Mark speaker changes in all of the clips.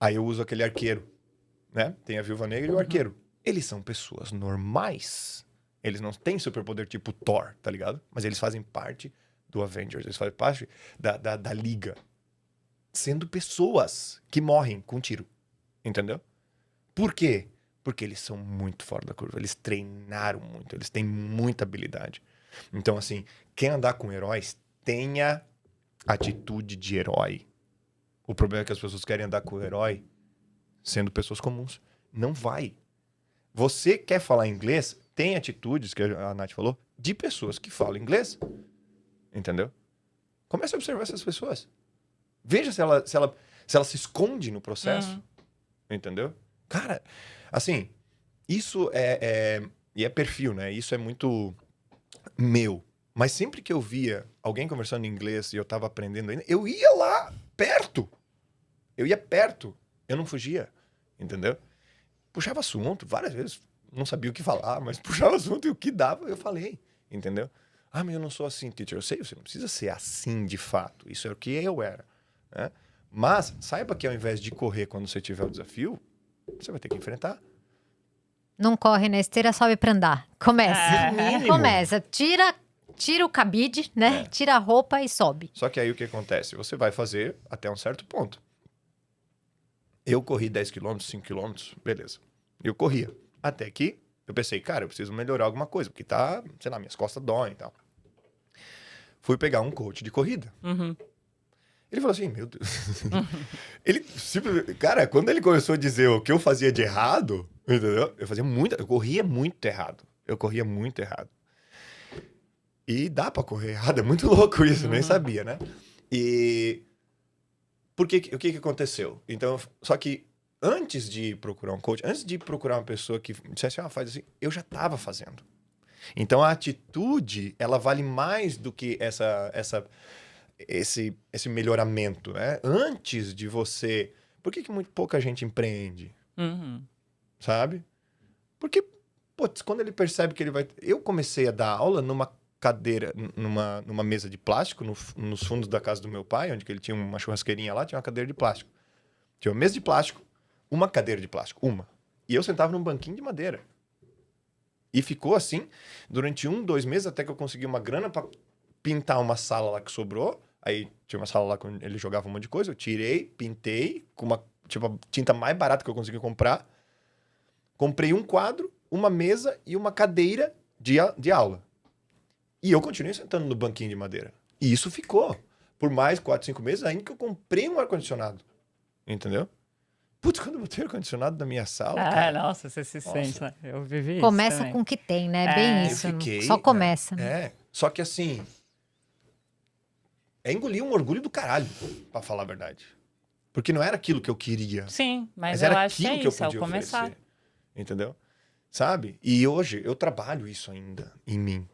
Speaker 1: Aí eu uso aquele arqueiro, né? Tem a Viúva Negra e o arqueiro. Eles são pessoas normais. Eles não têm superpoder tipo Thor, tá ligado? Mas eles fazem parte do Avengers. Eles fazem parte da Liga. Sendo pessoas que morrem com tiro. Entendeu? Por quê? Porque eles são muito fora da curva. Eles treinaram muito. Eles têm muita habilidade. Então, assim, quem andar com heróis, tenha atitude de herói. O problema é que as pessoas querem andar com o herói sendo pessoas comuns. Não vai. Você quer falar inglês, tem atitudes, que a Nath falou, de pessoas que falam inglês. Entendeu? Comece a observar essas pessoas. Veja se ela se esconde no processo. Entendeu? Cara, assim, isso e é perfil, né? Isso é muito meu. Mas sempre que eu via alguém conversando em inglês e eu tava aprendendo ainda, eu ia lá perto. Eu ia perto. Eu não fugia. Entendeu? Puxava assunto várias vezes. Não sabia o que falar, mas puxava assunto e o que dava eu falei. Entendeu? Ah, mas eu não sou assim, teacher. Eu sei, você não precisa ser assim de fato. Isso é o que eu era. Né? Mas saiba que ao invés de correr quando você tiver o desafio, você vai ter que enfrentar.
Speaker 2: Não corre na esteira, sobe pra andar. Começa.
Speaker 1: No mínimo.
Speaker 2: Começa. Tira o cabide, né? Tira a roupa e sobe.
Speaker 1: Só que aí o que acontece? Você vai fazer até um certo ponto. Eu corri 10 km, 5 km, beleza. Eu corria. Até que eu pensei, cara, eu preciso melhorar alguma coisa, porque tá, sei lá, minhas costas doem e tal. Fui pegar um coach de corrida. Ele falou assim, meu Deus. Ele simplesmente... Cara, quando ele começou a dizer o que eu fazia de errado, entendeu? Eu corria muito errado. E dá pra correr errado. É muito louco isso, nem sabia, né? E... o que aconteceu? Então, só que antes de procurar um coach, antes de procurar uma pessoa que dissesse, faz assim, eu já estava fazendo. Então, a atitude, ela vale mais do que esse melhoramento, né? Antes de você... Por que muito pouca gente empreende? Sabe? Porque, putz, quando ele percebe que ele vai... Eu comecei a dar aula numa cadeira, numa mesa de plástico, nos fundos da casa do meu pai, onde que ele tinha uma churrasqueirinha lá, tinha uma cadeira de plástico. Tinha uma mesa de plástico, uma cadeira de plástico, uma. E eu sentava num banquinho de madeira. E ficou assim durante 2 meses, até que eu consegui uma grana pra pintar uma sala lá que sobrou. Aí tinha uma sala lá que ele jogava um monte de coisa, eu tirei, pintei com uma tinta mais barata que eu consegui comprar. Comprei um quadro, uma mesa e uma cadeira de aula. E eu continuei sentando no banquinho de madeira. E isso ficou por mais 4, 5 meses, ainda que eu comprei um ar-condicionado. Entendeu? Putz, quando eu botei o ar-condicionado na minha sala, cara...
Speaker 3: Nossa, você se sente, né? Eu vivi isso
Speaker 2: Começa
Speaker 3: também.
Speaker 2: com o que tem, né? Bem
Speaker 1: Eu
Speaker 2: isso.
Speaker 1: fiquei,
Speaker 2: Só começa.
Speaker 1: né? Só que assim... engolir um orgulho do caralho, pra falar a verdade. Porque não era aquilo que eu queria.
Speaker 3: Sim, mas
Speaker 1: era
Speaker 3: eu acho que
Speaker 1: aquilo
Speaker 3: é
Speaker 1: que eu
Speaker 3: isso, é o
Speaker 1: podia
Speaker 3: começar.
Speaker 1: oferecer. Entendeu? Sabe? E hoje eu trabalho isso ainda em mim.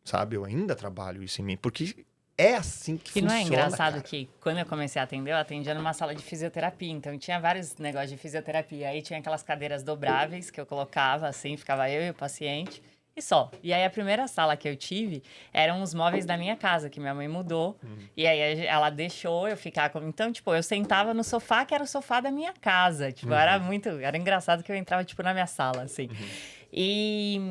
Speaker 1: Sabe? Eu ainda trabalho isso em mim. Porque é assim que
Speaker 3: E
Speaker 1: funciona,
Speaker 3: não é engraçado
Speaker 1: cara.
Speaker 3: que quando eu comecei a atender, eu atendia numa sala de fisioterapia. Então tinha vários negócios de fisioterapia. Aí tinha aquelas cadeiras dobráveis que eu colocava assim, ficava eu e o paciente. E só. E aí a primeira sala que eu tive eram os móveis da minha casa, que minha mãe mudou. E aí ela deixou eu ficar com... Então, tipo, eu sentava no sofá, que era o sofá da minha casa. Tipo, era engraçado que eu entrava, tipo, na minha sala, assim. E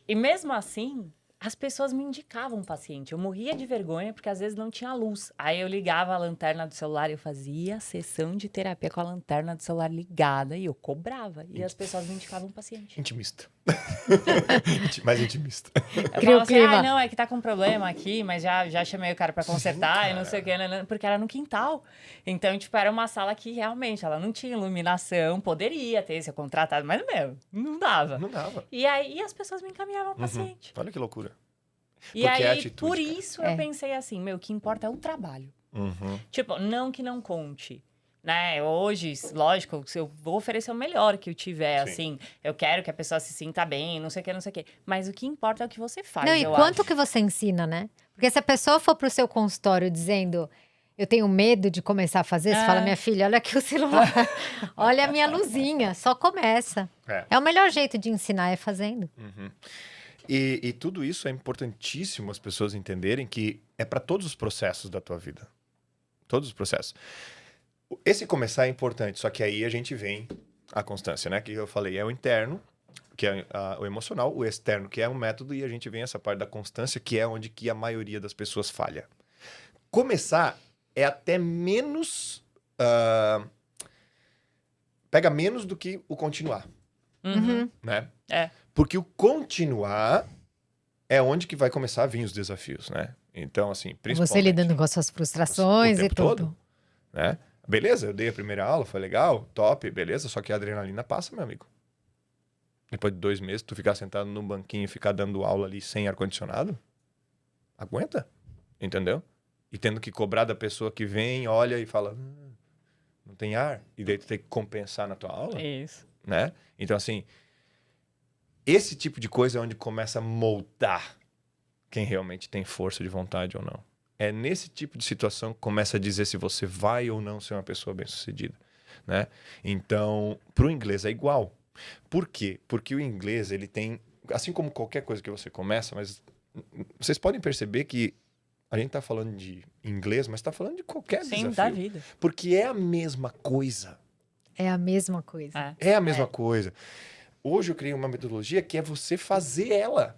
Speaker 3: mesmo assim... as pessoas me indicavam um paciente. Eu morria de vergonha porque às vezes não tinha luz. Aí eu ligava a lanterna do celular e eu fazia sessão de terapia com a lanterna do celular ligada e eu cobrava. E as pessoas me indicavam um paciente.
Speaker 1: Intimista. Mais intimista.
Speaker 3: Eu
Speaker 2: Cria o
Speaker 3: falava assim,
Speaker 2: clima.
Speaker 3: não, é que tá com problema aqui, mas já chamei o cara pra consertar e não sei o que, né, porque era no quintal. Então, tipo, era uma sala que realmente ela não tinha iluminação, poderia ter se contratado, mas, não dava.
Speaker 1: Não dava.
Speaker 3: E aí as pessoas me encaminhavam ao paciente.
Speaker 1: Olha que loucura.
Speaker 3: E
Speaker 1: Porque
Speaker 3: aí,
Speaker 1: é atitude,
Speaker 3: por
Speaker 1: cara.
Speaker 3: isso, eu pensei assim, o que importa é o trabalho. Tipo, não que não conte. Né? Hoje, lógico, eu vou oferecer o melhor que eu tiver,
Speaker 1: Sim.
Speaker 3: assim. Eu quero que a pessoa se sinta bem, não sei o que, não sei o que. Mas o que importa é o que você faz,
Speaker 2: Não, e
Speaker 3: eu
Speaker 2: quanto
Speaker 3: acho.
Speaker 2: que você ensina, né? Porque se a pessoa for pro seu consultório dizendo, eu tenho medo de começar a fazer, você fala, minha filha, olha aqui o celular, olha a minha luzinha, só começa. É o melhor jeito de ensinar, é fazendo.
Speaker 1: E tudo isso é importantíssimo as pessoas entenderem que é para todos os processos da tua vida. Todos os processos. Esse começar é importante, só que aí a gente vem a constância, né? Que eu falei, é o interno, que é o emocional, o externo, que é o método, e a gente vem essa parte da constância, que é onde que a maioria das pessoas falha. Começar é até menos... pega menos do que o continuar. Né? Porque o continuar é onde que vai começar a vir os desafios, né? Então, assim, principalmente...
Speaker 2: Você lidando com as suas frustrações e tudo.
Speaker 1: Todo, né? Beleza, eu dei a primeira aula, foi legal, top, beleza, só que a adrenalina passa, meu amigo. Depois de 2 meses, tu ficar sentado num banquinho e ficar dando aula ali sem ar-condicionado, aguenta, entendeu? E tendo que cobrar da pessoa que vem, olha e fala, não tem ar, e daí tu tem que compensar na tua aula.
Speaker 3: Isso.
Speaker 1: Né? Então, assim, esse tipo de coisa é onde começa a moldar quem realmente tem força de vontade ou não. É nesse tipo de situação que começa a dizer se você vai ou não ser uma pessoa bem-sucedida, né? Então, pro inglês é igual. Por quê? Porque o inglês, ele tem... Assim como qualquer coisa que você começa, mas vocês podem perceber que a gente tá falando de inglês, mas tá falando de qualquer desafio.
Speaker 3: Da vida.
Speaker 1: Porque é a mesma coisa.
Speaker 2: É a mesma coisa.
Speaker 1: É a mesma coisa. Hoje eu criei uma metodologia que é você fazer ela.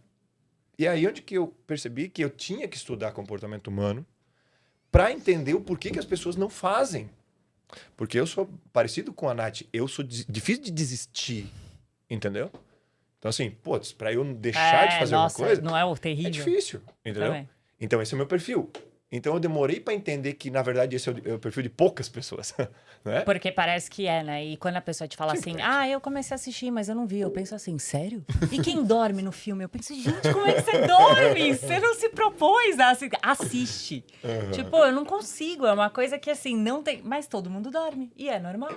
Speaker 1: E aí onde que eu percebi que eu tinha que estudar comportamento humano para entender o porquê que as pessoas não fazem. Porque eu sou parecido com a Nath, eu sou difícil de desistir, entendeu? Então assim, putz, para eu deixar de fazer uma coisa...
Speaker 3: não é o terrível?
Speaker 1: É difícil, entendeu?
Speaker 3: Também.
Speaker 1: Então esse é o meu perfil. Então eu demorei para entender que, na verdade, esse é o perfil de poucas pessoas, né?
Speaker 3: Porque parece que é, né? E quando a pessoa te fala assim, eu comecei a assistir, mas eu não vi. Eu penso assim, sério? E quem dorme no filme? Eu penso, gente, como é que você dorme? Você não se propôs a assiste. Tipo, eu não consigo. É uma coisa que, assim, não tem... Mas todo mundo dorme. E é normal.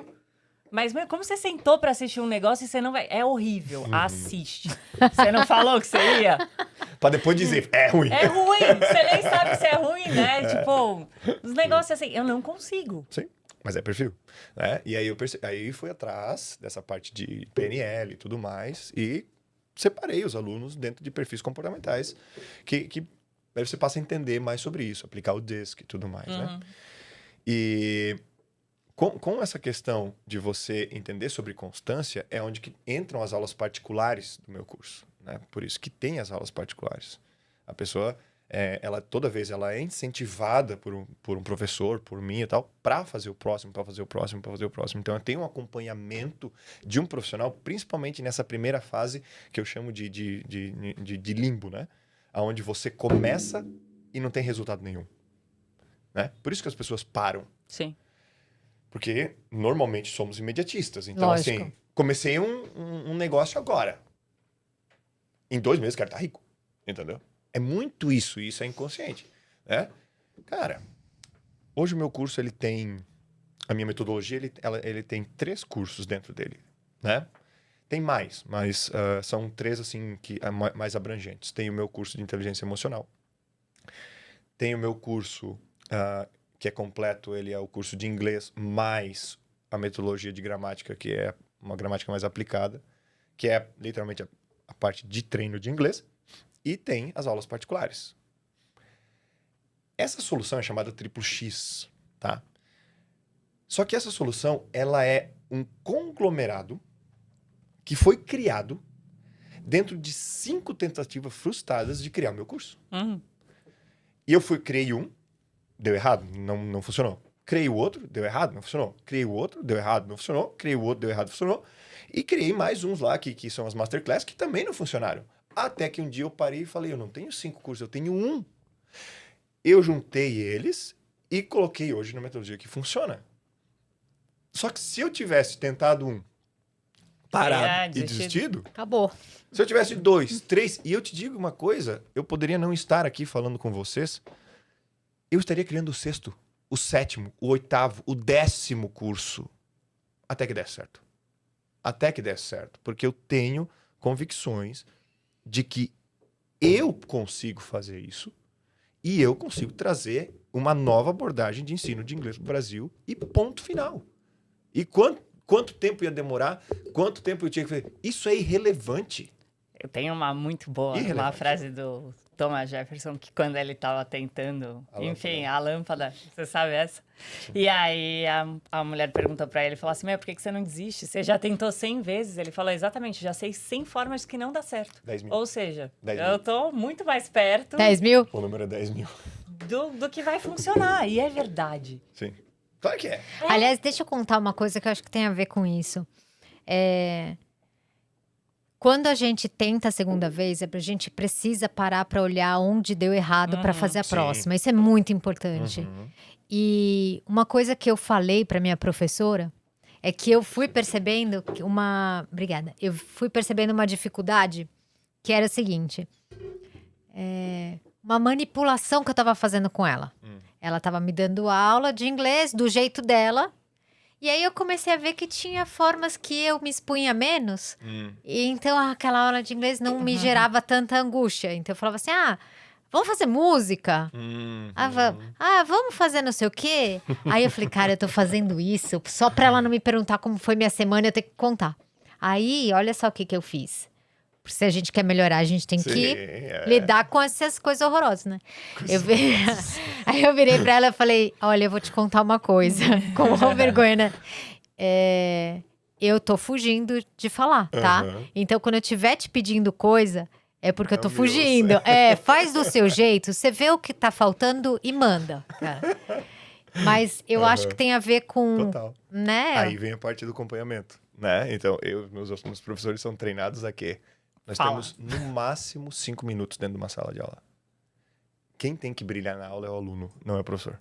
Speaker 3: Mas como você sentou pra assistir um negócio e você não vai... É horrível. Assiste. Você não falou que você ia?
Speaker 1: Pra depois dizer, é ruim.
Speaker 3: É ruim. Você nem sabe se é ruim, né? Tipo, os negócios assim, eu não consigo.
Speaker 1: Sim, mas é perfil. Né? E aí eu aí fui atrás dessa parte de PNL e tudo mais e separei os alunos dentro de perfis comportamentais que aí você passa a entender mais sobre isso, aplicar o DISC e tudo mais, né? E... Com essa questão de você entender sobre constância, é onde que entram as aulas particulares do meu curso, né? Por isso que tem as aulas particulares. A pessoa, toda vez ela é incentivada por um professor, por mim e tal, para fazer o próximo, para fazer o próximo, para fazer o próximo. Então, eu tenho um acompanhamento de um profissional, principalmente nessa primeira fase que eu chamo de limbo, né? Onde você começa e não tem resultado nenhum, né? Por isso que as pessoas param.
Speaker 3: Sim.
Speaker 1: Porque normalmente somos imediatistas. Então,
Speaker 2: Lógico.
Speaker 1: assim, comecei um negócio agora. Em 2 meses, quero estar rico. Entendeu? É muito isso, e isso é inconsciente. Né? Cara, hoje o meu curso, ele tem... A minha metodologia, ele tem 3 cursos dentro dele. Né? Tem mais, mas são 3, assim, que mais abrangentes. Tem o meu curso de inteligência emocional. Tem o meu curso... que é completo, ele é o curso de inglês mais a metodologia de gramática, que é uma gramática mais aplicada, que é literalmente a parte de treino de inglês, e tem as aulas particulares. Essa solução é chamada Triplo X, tá? Só que essa solução, ela é um conglomerado que foi criado dentro de 5 tentativas frustradas de criar o meu curso. E eu criei um, deu errado, não funcionou. Criei o outro, deu errado, não funcionou. Criei o outro, deu errado, não funcionou. Criei o outro, deu errado, funcionou. E criei mais uns lá, que são as Masterclass, que também não funcionaram. Até que um dia eu parei e falei, eu não tenho 5 cursos, eu tenho 1. Eu juntei eles e coloquei hoje na metodologia que funciona. Só que se eu tivesse tentado um, parado e desistido...
Speaker 2: Acabou.
Speaker 1: Se eu tivesse 2, 3... E eu te digo uma coisa, eu poderia não estar aqui falando com vocês... Eu estaria criando o 6º, o 7º, o 8º, o 10º curso. Até que desse certo. Até que desse certo. Porque eu tenho convicções de que eu consigo fazer isso e eu consigo trazer uma nova abordagem de ensino de inglês para o Brasil e ponto final. E quanto tempo ia demorar? Quanto tempo eu tinha que fazer? Isso é irrelevante.
Speaker 3: Eu tenho uma muito boa, uma frase do Thomas Jefferson, que quando ele estava tentando, a lâmpada, você sabe essa? Sim. E aí a mulher perguntou para ele, falou assim, por que você não desiste? Você já tentou 100 vezes? Ele falou, exatamente, já sei 100 formas que não dá certo.
Speaker 1: 10 mil.
Speaker 3: Ou seja, eu tô muito mais perto...
Speaker 2: 10 mil?
Speaker 1: O número é 10 mil.
Speaker 3: Do que vai funcionar, e é verdade.
Speaker 1: Sim. Claro que é.
Speaker 2: Aliás, deixa eu contar uma coisa que eu acho que tem a ver com isso. Quando a gente tenta a segunda vez, a gente precisa parar para olhar onde deu errado para fazer a próxima. Isso é muito importante. E uma coisa que eu falei para minha professora é que eu fui percebendo Obrigada. Eu fui percebendo uma dificuldade que era o seguinte. Uma manipulação que eu estava fazendo com ela. Ela estava me dando aula de inglês do jeito dela. E aí eu comecei a ver que tinha formas que eu me expunha menos. E então aquela aula de inglês não me gerava tanta angústia. Então eu falava assim, vamos fazer música? Vamos fazer não sei o quê? Aí eu falei, cara, eu tô fazendo isso só pra ela não me perguntar como foi minha semana, eu tenho que contar. Aí, olha só o que eu fiz. Se a gente quer melhorar, a gente tem que lidar com essas coisas horrorosas, né? Aí eu virei pra ela e falei, olha, eu vou te contar uma coisa. Com uma vergonha, né? Eu tô fugindo de falar, tá? Então, quando eu estiver te pedindo coisa, é porque eu tô fugindo. Faz do seu jeito, você vê o que tá faltando e manda. Mas eu acho que tem a ver com...
Speaker 1: Total.
Speaker 2: Né?
Speaker 1: Aí vem a parte do acompanhamento, né? Então, meus professores são treinados a quê? Nós temos, no máximo, 5 minutos dentro de uma sala de aula. Quem tem que brilhar na aula é o aluno, não é o professor.